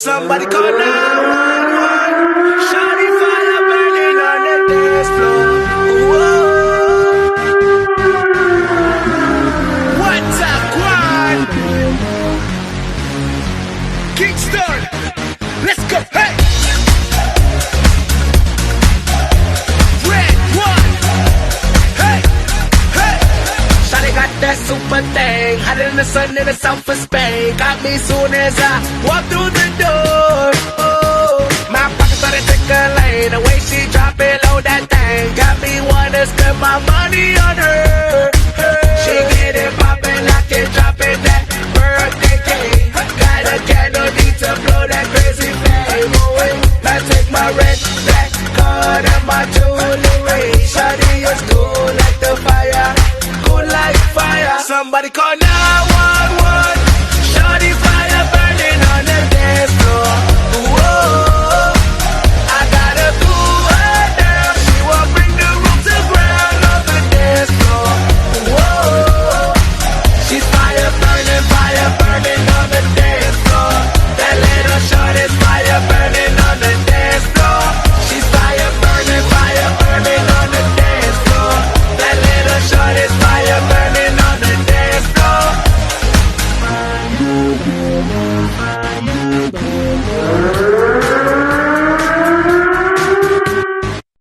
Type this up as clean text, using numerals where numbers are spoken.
Somebody call 911. Shawty fire burning on the dance floor. Whoa. What's up, Quan? Kingston, let's go. Hey. Red one. Hey, hey. Shawty got that super thing, hotter than the sun in the south of Spain. Got me soon as I walk through the door. Oh, my pocket started tickling. The way she drop it low, that thing got me wanna spend my money on her.